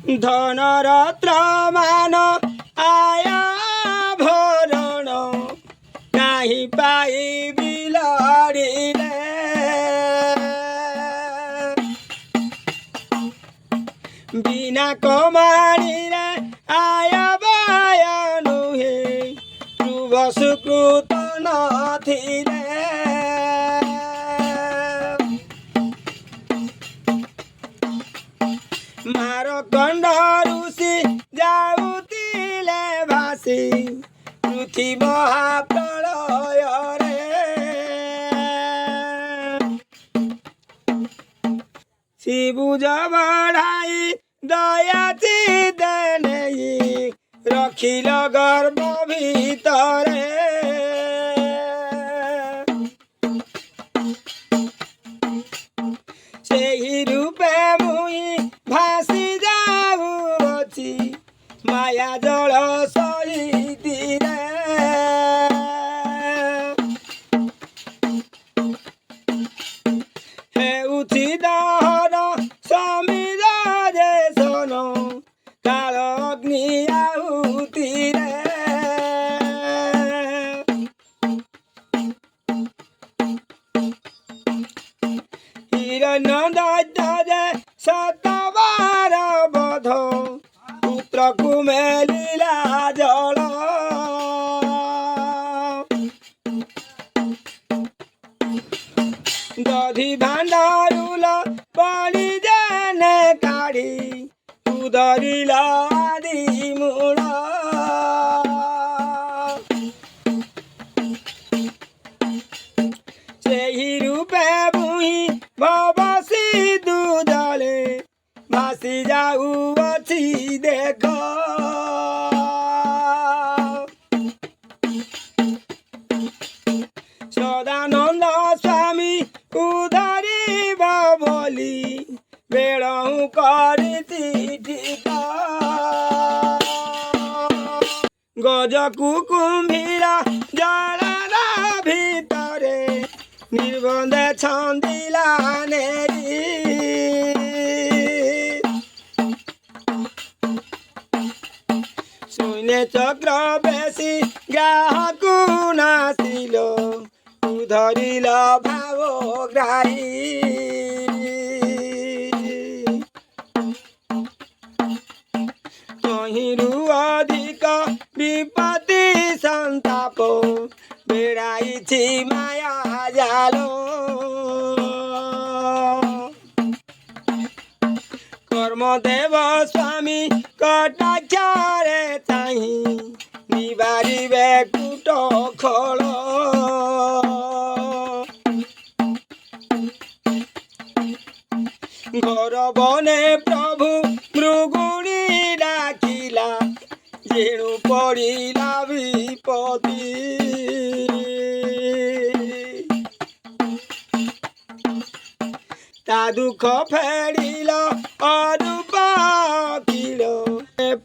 ধনরত্ন মান আয়া ভরণ কাহি পাইবি লড়িলে বিনা কমাণিরে আয়া বায় নুহে ধ্রুব সুকৃত নথিলে মারকণ্ড ঋষি যাউতিলে ভাসি পৃথিবী মহাপ্রলୟରେ শিবুজ বঢ়াই দয়াতি দেনেই রখিল গর্ভ ভিতরে সেই রূপে মুই ভাসি যাউଅଛି মায়া জଳ ସହିତିରେ ହେଉଛି ଦହନ ସମିର ଦେଶନ କାଳ ଅଗ୍ନି ଆହୁତିରେ ହିରଣ୍ୟ ଦୈତ୍ୟ ଶତବାର ବଧ ପୁତ୍ରକୁ ମେଲିଲା ଜଳ ଦଧି ଭାଣ୍ଡରୁଲ ବଳି ଜେନେ କାଢ଼ି ଉଦରିଲ ଆଦି ମୂଳ ସେହି ରୂପେ ଭୂଇଁ ଭବ ସିଧୁ ଜଳେ ଭାସି ଯାଉଅଛି ଦେଖ ସଦାନନ୍ଦ ସ୍ୱାମୀ ଉଦ୍ଧାରିବ ବୋଲି ବେଳହୁଁ କରିଛି ଠିକ ଗଜକୁ କୁମ୍ଭୀର ଜଳର ଭିତରେ ନିର୍ବନ୍ଧେ ଛନ୍ଦିଲା ନେରି ଶୂନ୍ୟ ଚକ୍ର ବେଶୀ ଗ୍ରାହକୁ ନାସିଲ ଧରିଲ ଭାବ ଗ୍ରାହୀ ତହିଁରୁ ଅଧିକ ବିପତ୍ତି ସନ୍ତାପ ବେড়াইছি মায়া জাল কর্মদেব স্বামী কটাক্ষরে চাহি নিবারিবে কুট খোল ঘর বনে প্রভু মৃগুণী ডাকিলা যেণু পড়িলা বিপত্তি তা দুঃখ ফেরিল অরূপ কিল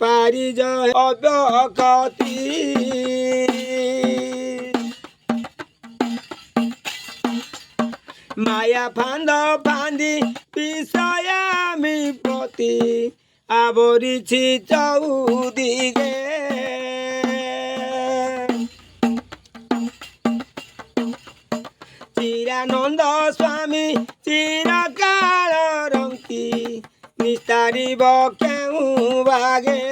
পারি জয় অব্যকতি মায়া ফান্দ ফান্দি বিষয়ামি প্রতি আবরিছি চৌদিগে চিরানন্দ স্বামী চিরকাল রঙ্কি নিস্তারিব কেউ ভাগে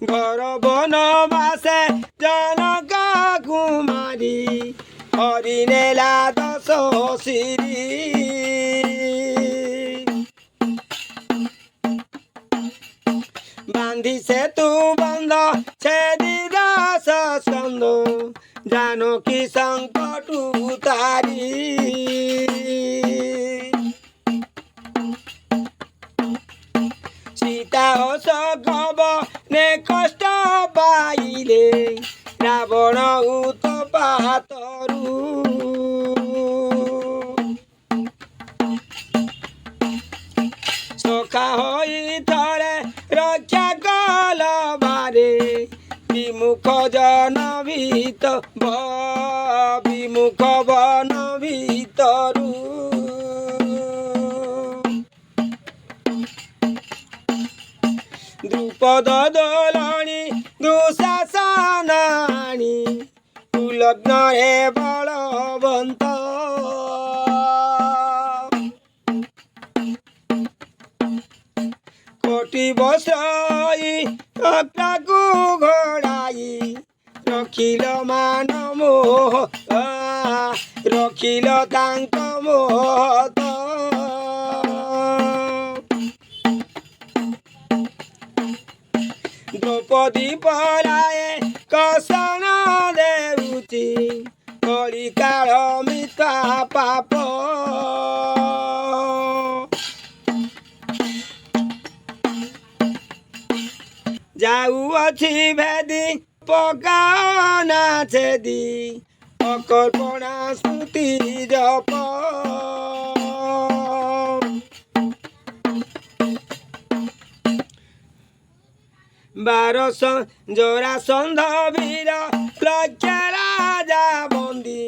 ঘর বনবাসে জনক কুমারী হরি নেলা দশ শিরি বান্ধি সেতু বন্ধ ছেদি দশ স্কন্ধ জানকী সংকট উতারি সীতা ও সগব নে কষ্ট পাইলে রাবণ উৎপাতরু সখা হই থরে রক্ষা কল বারে বিমুখ জন ভিত বিমুখ বন ভিতর ଦ୍ରୁପଦ ଦୋଲଣି ଦୁଃଶାସନାଣି କୁଲଗ୍ନରେ ବଳବନ୍ତ କୋଟି ବସଇ ଚକ୍ରକୁ ଘୋଡ଼ାଇ ରଖିଲ ମାନ ମୋହ ରଖିଲ ତାଙ୍କ ମୋହତ ଦ୍ରୌପଦୀ ପଳାଏ କଷଣ ଦେଉଛି କଳିକାଳ ମିଥ୍ୟା ପାପ ଯାଉଅଛି ଭେଦି ପକାନା ଛେଦି ଅକଳ୍ପନା ସ୍ମୃତି ଜପ ବାରଶ ଜରାସନ୍ଧ ବୀର ଲକ୍ଷ ରାଜା ବନ୍ଦୀ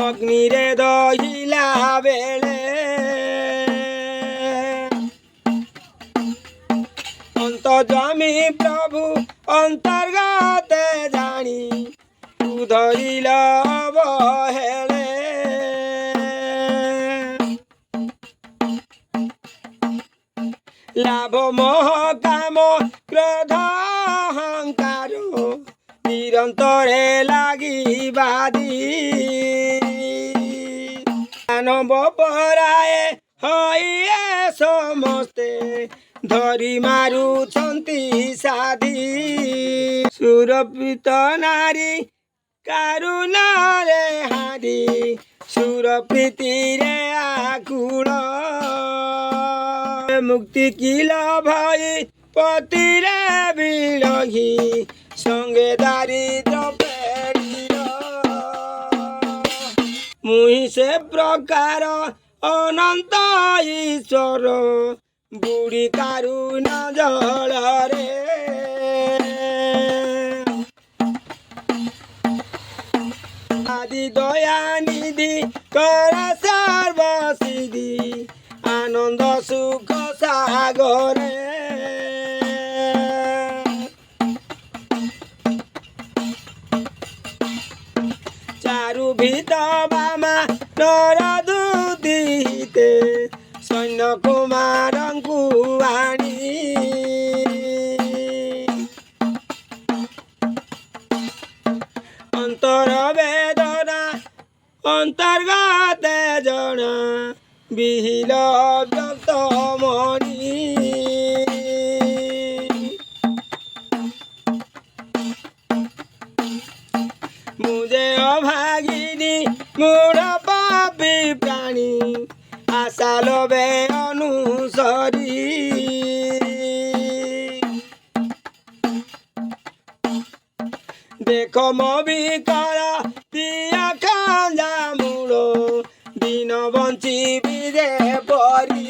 ଅଗ୍ନିରେ ଦହିଲା ବେଳେ ଅନ୍ତର୍ଯାମୀ ପ୍ରଭୁ ଅନ୍ତର୍ଗତେ ଜାଣି ତୁ ଧରିଲ ଅବହେଳେ ଲାଭ ମୋହ କାମ କ୍ରୋଧ ଅହଙ୍କାର ନିରନ୍ତରେ ଲାଗିବାଦି ମାନବ ପରାଏ ହଇଏ ସମସ୍ତେ ଧରି ମାରୁଛନ୍ତି ସାଧି ସୁରପିତ ନାରୀ କାରୁଣ୍ୟରେ ହାରି ସୁରପ୍ରୀତିରେ ଆକୁଳ ମୁକ୍ତି କିଲ ଭଇ ପତିରେ ବିଳଘି ସଙ୍ଗେ ଦାରିଦ୍ର ପେଡ଼ିର ମୁହିଁ ସେ ପ୍ରକାର ଅନନ୍ତ ଈଶ୍ୱର ବୁଢ଼ୀ କାରୁଣ ଜଳରେ ଆଦି ଦୟାନିଧି କର ସର୍ବସିଦ୍ଧି ଆନନ୍ଦ ସୁଖ ସାଗରେ ଚାରୁ ଭିତ ବାମା ନର ଦୁଦିତେ ସୈନ୍ୟ କୁମାରଙ୍କୁ ଆଣି ଅନ୍ତର ବେଦନା ଅନ୍ତର୍ଗତେ ଜଣା ବିହିଲ ବ୍ୟକ୍ତ ମଣି ମୁଁ ଯେ ଅଭାଗିନୀ ମୂଢ଼ ପାପୀ ପ୍ରାଣୀ ଆଶା ଲୋଭେ ଅନୁସରି ଦେଖ ମୋ ବିକଳ ଦିଅ ଖାଞ୍ଜା ମୂଳ ଦିନ ବଞ୍ଚିବି ଯେ ପରି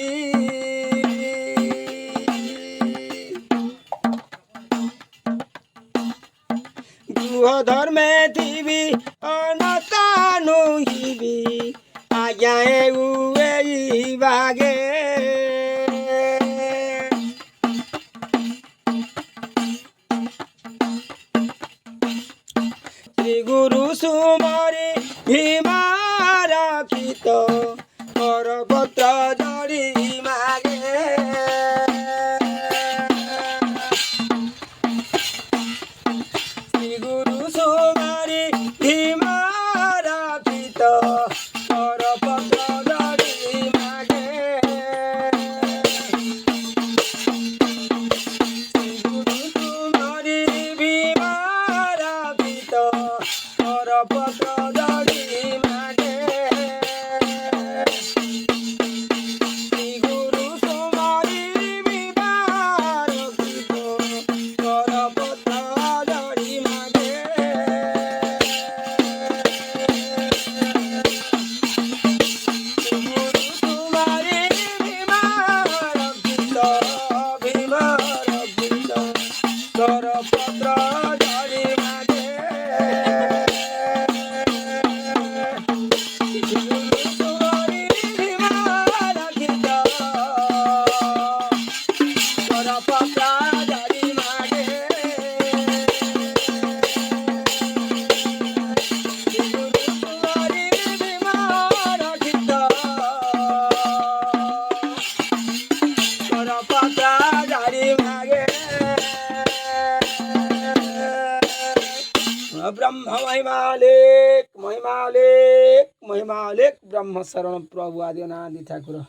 ଗୃହ ଧର୍ମେ ଥିବି ଅନତା ନୁହିବି ଆଜ୍ଞା ହେଉ ଏଇ ବାଗେ ଶ୍ରୀ ଗୁରୁ ସୁମରି ଭୀମା ରଖିତ କରପତ୍ର ଜଡ଼ି ମାଗେ ଶ୍ରୀ ଗୁରୁ ସୁମରି ଭୀମା ରଖିତ କରପତ୍ର ଜଡ଼ି ମାଗେ ଶ୍ରୀ ଗୁରୁ ସୁମରି ଭୀମା ରଖିତ କରପତ୍ର ଜଡ଼ି ମାଗେ ଶ୍ରୀ ब्रह्म महिमालेख महिमालेख महिमालेख ब्रह्म शरण प्रभु आदिनाथ ठाकुर।